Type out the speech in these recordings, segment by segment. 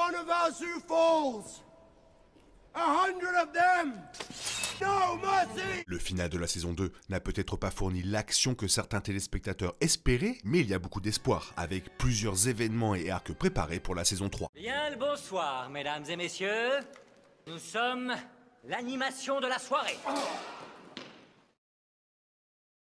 one of us who falls. 100 of them. No mercy. Le final de la saison 2 n'a peut-être pas fourni l'action que certains téléspectateurs espéraient, mais il y a beaucoup d'espoir, avec plusieurs événements et arcs préparés pour la saison 3. Bien le bonsoir, mesdames et messieurs. Nous sommes l'animation de la soirée.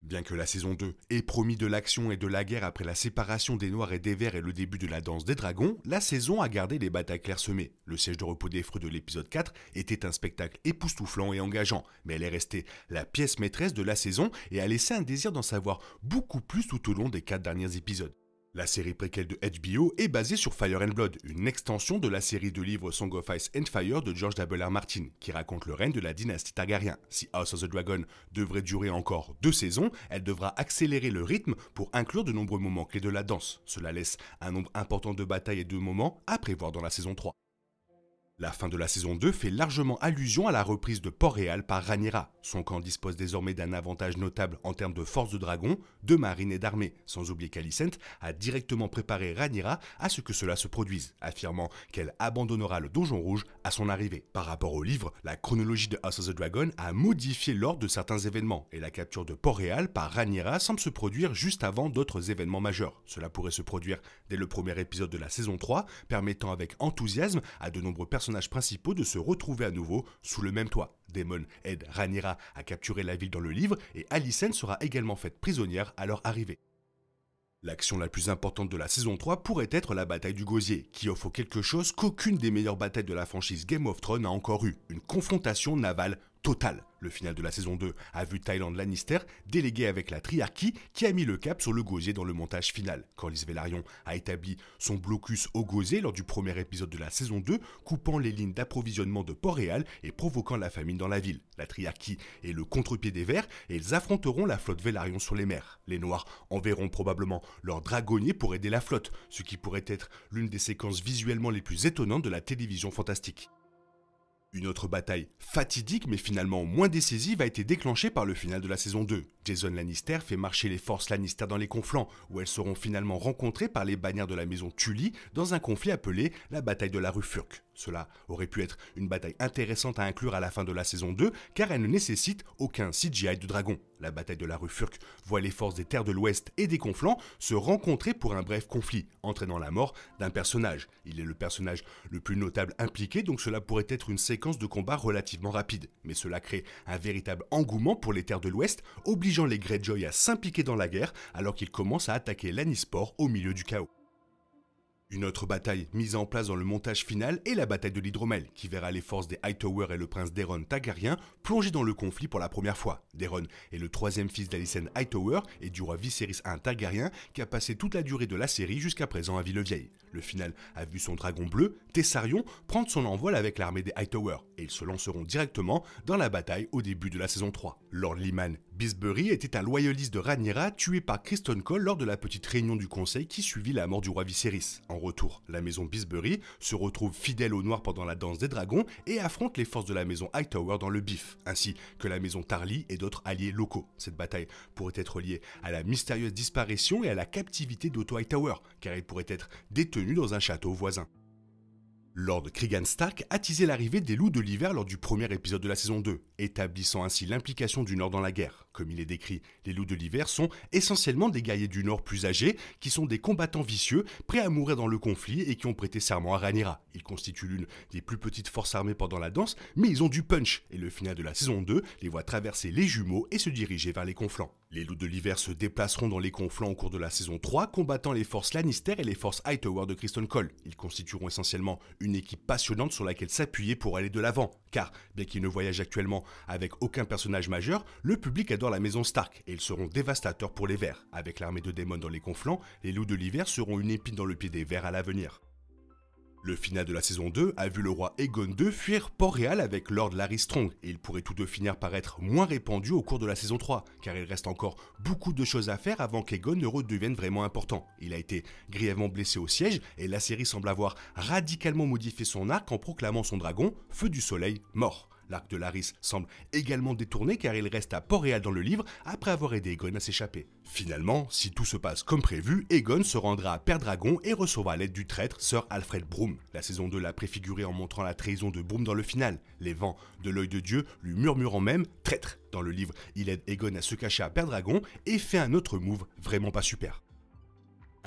Bien que la saison 2 ait promis de l'action et de la guerre après la séparation des Noirs et des Verts et le début de la danse des dragons, la saison a gardé les batailles clairsemées. Le siège de repos des Freux de l'épisode 4 était un spectacle époustouflant et engageant, mais elle est restée la pièce maîtresse de la saison et a laissé un désir d'en savoir beaucoup plus tout au long des 4 derniers épisodes. La série préquelle de HBO est basée sur Fire and Blood, une extension de la série de livres Song of Ice and Fire de George W.R. Martin, qui raconte le règne de la dynastie Targaryen. Si House of the Dragon devrait durer encore 2 saisons, elle devra accélérer le rythme pour inclure de nombreux moments clés de la danse. Cela laisse un nombre important de batailles et de moments à prévoir dans la saison 3. La fin de la saison 2 fait largement allusion à la reprise de Port-Réal par Rhaenyra. Son camp dispose désormais d'un avantage notable en termes de force de dragon, de marine et d'armée, sans oublier qu'Alicent a directement préparé Rhaenyra à ce que cela se produise, affirmant qu'elle abandonnera le Donjon Rouge à son arrivée. Par rapport au livre, la chronologie de House of the Dragon a modifié l'ordre de certains événements, et la capture de Port-Réal par Rhaenyra semble se produire juste avant d'autres événements majeurs. Cela pourrait se produire dès le premier épisode de la saison 3, permettant avec enthousiasme à de nombreux personnages principaux de se retrouver à nouveau sous le même toit. Daemon aide Rhaenyra à capturer la ville dans le livre et Alicent sera également faite prisonnière à leur arrivée. L'action la plus importante de la saison 3 pourrait être la bataille du Gosier, qui offre quelque chose qu'aucune des meilleures batailles de la franchise Game of Thrones n'a encore eu, une confrontation navale totale. Le final de la saison 2 a vu Tyland Lannister délégué avec la Triarchie qui a mis le cap sur le Gosier dans le montage final. Corlys Velaryon a établi son blocus au Gosier lors du premier épisode de la saison 2, coupant les lignes d'approvisionnement de Port-Réal et provoquant la famine dans la ville. La Triarchie est le contre-pied des Verts et ils affronteront la flotte Velaryon sur les mers. Les Noirs enverront probablement leurs dragonniers pour aider la flotte, ce qui pourrait être l'une des séquences visuellement les plus étonnantes de la télévision fantastique. Une autre bataille fatidique mais finalement moins décisive a été déclenchée par le final de la saison 2. Jason Lannister fait marcher les forces Lannister dans les conflans, où elles seront finalement rencontrées par les bannières de la maison Tully dans un conflit appelé la bataille de la rue Furk. Cela aurait pu être une bataille intéressante à inclure à la fin de la saison 2, car elle ne nécessite aucun CGI de dragon. La bataille de la rue Furk voit les forces des terres de l'Ouest et des conflans se rencontrer pour un bref conflit, entraînant la mort d'un personnage. Il est le personnage le plus notable impliqué, donc cela pourrait être une séquence de combat relativement rapide. Mais cela crée un véritable engouement pour les terres de l'Ouest, obligeant les Greyjoy à s'impliquer dans la guerre alors qu'ils commencent à attaquer Lannisport au milieu du chaos. Une autre bataille mise en place dans le montage final est la bataille de l'Hydromel, qui verra les forces des Hightower et le prince Daeron Targaryen plonger dans le conflit pour la première fois. Daeron est le troisième fils d'Alicent Hightower et du roi Viserys I Targaryen qui a passé toute la durée de la série jusqu'à présent à Villevieille. Le final a vu son dragon bleu, Tessarion, prendre son envol avec l'armée des Hightower, et ils se lanceront directement dans la bataille au début de la saison 3. Lord Lyman Bisbury était un loyaliste de Rhaenyra tué par Criston Cole lors de la petite réunion du conseil qui suivit la mort du roi Viserys. En retour, la maison Bisbury se retrouve fidèle aux Noirs pendant la danse des dragons et affronte les forces de la maison Hightower dans le bif, ainsi que la maison Tarly et d'autres alliés locaux. Cette bataille pourrait être liée à la mystérieuse disparition et à la captivité d'Otto Hightower, car il pourrait être détenu dans un château voisin. Lord Cregan Stark a teasé l'arrivée des loups de l'hiver lors du premier épisode de la saison 2, établissant ainsi l'implication du Nord dans la guerre. Comme il est décrit, les loups de l'hiver sont essentiellement des guerriers du Nord plus âgés, qui sont des combattants vicieux, prêts à mourir dans le conflit et qui ont prêté serment à Rhaenyra. Ils constituent l'une des plus petites forces armées pendant la danse, mais ils ont du punch, et le final de la saison 2 les voit traverser les jumeaux et se diriger vers les conflans. Les loups de l'hiver se déplaceront dans les conflans au cours de la saison 3, combattant les forces Lannister et les forces Hightower de Criston Cole. Ils constitueront essentiellement une équipe passionnante sur laquelle s'appuyer pour aller de l'avant, car bien qu'ils ne voyagent actuellement avec aucun personnage majeur, le public adore la maison Stark et ils seront dévastateurs pour les Verts. Avec l'armée de Daemon dans les conflans, les loups de l'hiver seront une épine dans le pied des Verts à l'avenir. Le final de la saison 2 a vu le roi Aegon II fuir Port-Réal avec Lord Larry Strong, et ils pourraient tous deux finir par être moins répandus au cours de la saison 3, car il reste encore beaucoup de choses à faire avant qu'Aegon ne redevienne vraiment important. Il a été grièvement blessé au siège, et la série semble avoir radicalement modifié son arc en proclamant son dragon, Feu du Soleil, mort. L'arc de Larys semble également détourné car il reste à Port-Réal dans le livre après avoir aidé Aegon à s'échapper. Finalement, si tout se passe comme prévu, Aegon se rendra à Pendragon et recevra l'aide du traître Sir Alfred Broom. La saison 2 l'a préfiguré en montrant la trahison de Broom dans le final, les vents de l'œil de Dieu lui murmurant même « traître ». Dans le livre, il aide Aegon à se cacher à Pendragon et fait un autre move vraiment pas super.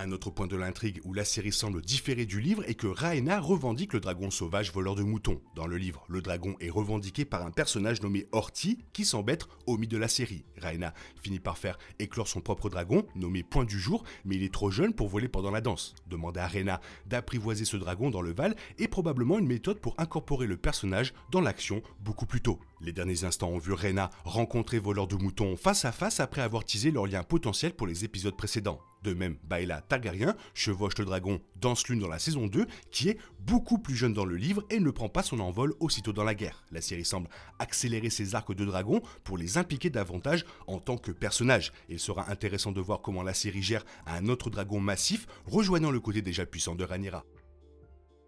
Un autre point de l'intrigue où la série semble différer du livre est que Rhaena revendique le dragon sauvage voleur de moutons. Dans le livre, le dragon est revendiqué par un personnage nommé Horty qui semble être omis de la série. Rhaena finit par faire éclore son propre dragon, nommé Point du Jour, mais il est trop jeune pour voler pendant la danse. Demander à Rhaena d'apprivoiser ce dragon dans le Val est probablement une méthode pour incorporer le personnage dans l'action beaucoup plus tôt. Les derniers instants ont vu Rhaena rencontrer Voleur de moutons face à face après avoir teasé leur lien potentiel pour les épisodes précédents. De même, Baela Targaryen chevauche le dragon Danselune dans la saison 2, qui est beaucoup plus jeune dans le livre et ne prend pas son envol aussitôt dans la guerre. La série semble accélérer ses arcs de dragon pour les impliquer davantage en tant que personnages. Il sera intéressant de voir comment la série gère un autre dragon massif, rejoignant le côté déjà puissant de Rhaenyra.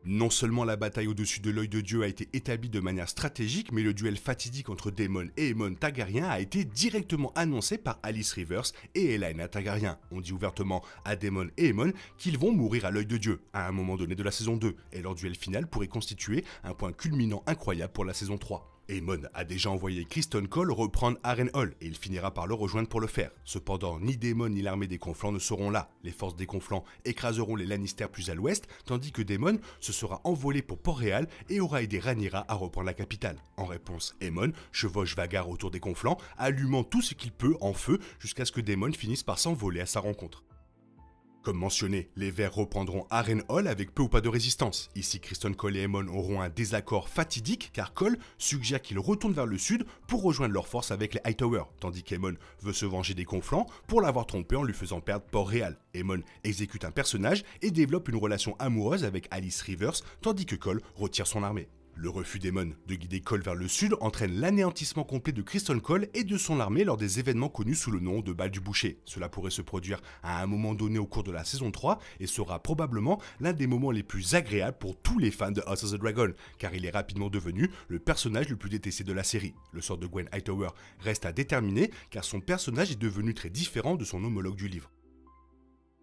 Non seulement la bataille au-dessus de l'œil de Dieu a été établie de manière stratégique, mais le duel fatidique entre Daemon et Aemon Targaryen a été directement annoncé par Alice Rivers et Elaena Targaryen. On dit ouvertement à Daemon et Aemon qu'ils vont mourir à l'œil de Dieu à un moment donné de la saison 2, et leur duel final pourrait constituer un point culminant incroyable pour la saison 3. Aemon a déjà envoyé Criston Cole reprendre Harrenhal et il finira par le rejoindre pour le faire. Cependant, ni Daemon ni l'armée des Conflans ne seront là. Les forces des Conflans écraseront les Lannister plus à l'ouest, tandis que Daemon se sera envolé pour Port-Réal et aura aidé Rhaenyra à reprendre la capitale. En réponse, Aemon chevauche Vhagar autour des Conflans, allumant tout ce qu'il peut en feu jusqu'à ce que Daemon finisse par s'envoler à sa rencontre. Comme mentionné, les Verts reprendront Harrenhal avec peu ou pas de résistance. Ici, Criston Cole et Aemon auront un désaccord fatidique car Cole suggère qu'ils retournent vers le sud pour rejoindre leurs forces avec les Hightower, tandis qu'Aemon veut se venger des Conflans pour l'avoir trompé en lui faisant perdre Port-Réal. Aemon exécute un personnage et développe une relation amoureuse avec Alice Rivers, tandis que Cole retire son armée. Le refus d'Aemon de guider Cole vers le sud entraîne l'anéantissement complet de Criston Cole et de son armée lors des événements connus sous le nom de Bal du Boucher. Cela pourrait se produire à un moment donné au cours de la saison 3 et sera probablement l'un des moments les plus agréables pour tous les fans de House of the Dragon, car il est rapidement devenu le personnage le plus détesté de la série. Le sort de Gwen Hightower reste à déterminer car son personnage est devenu très différent de son homologue du livre.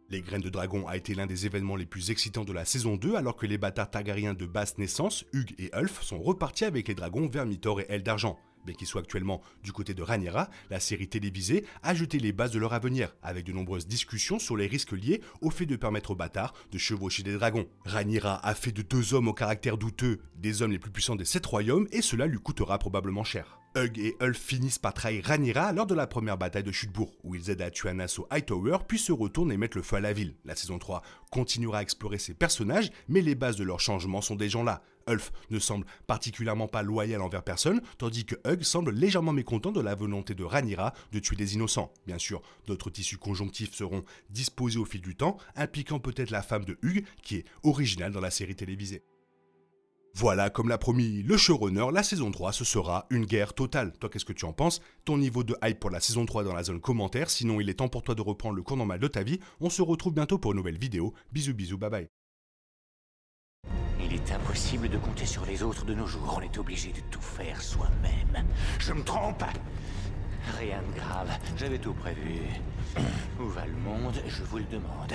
Les Graines de Dragon a été l'un des événements les plus excitants de la saison 2 alors que les bâtards Targaryens de basse naissance, Hugh et Ulf, sont repartis avec les dragons Vermithor et Aile d'Argent. Bien qu'ils soient actuellement du côté de Rhaenyra, la série télévisée a jeté les bases de leur avenir, avec de nombreuses discussions sur les risques liés au fait de permettre aux bâtards de chevaucher des dragons. Rhaenyra a fait de deux hommes au caractère douteux des hommes les plus puissants des 7 royaumes et cela lui coûtera probablement cher. Hugh et Ulf finissent par trahir Rhaenyra lors de la première bataille de Chutebourg, où ils aident à tuer un assaut Hightower puis se retournent et mettent le feu à la ville. La saison 3 continuera à explorer ces personnages, mais les bases de leur changement sont déjà là. Ulf ne semble particulièrement pas loyal envers personne, tandis que Hugh semble légèrement mécontent de la volonté de Rhaenyra de tuer des innocents. Bien sûr, d'autres tissus conjonctifs seront disposés au fil du temps, impliquant peut-être la femme de Hugh, qui est originale dans la série télévisée. Voilà, comme l'a promis le showrunner, la saison 3, ce sera une guerre totale. Toi, qu'est-ce que tu en penses? Ton niveau de hype pour la saison 3 dans la zone commentaire. Sinon, il est temps pour toi de reprendre le cours normal de ta vie. On se retrouve bientôt pour une nouvelle vidéo. Bisous, bisous, bye bye. Il est impossible de compter sur les autres de nos jours. On est obligé de tout faire soi-même. Je me trompe? Rien de grave, j'avais tout prévu. Où va le monde, je vous le demande.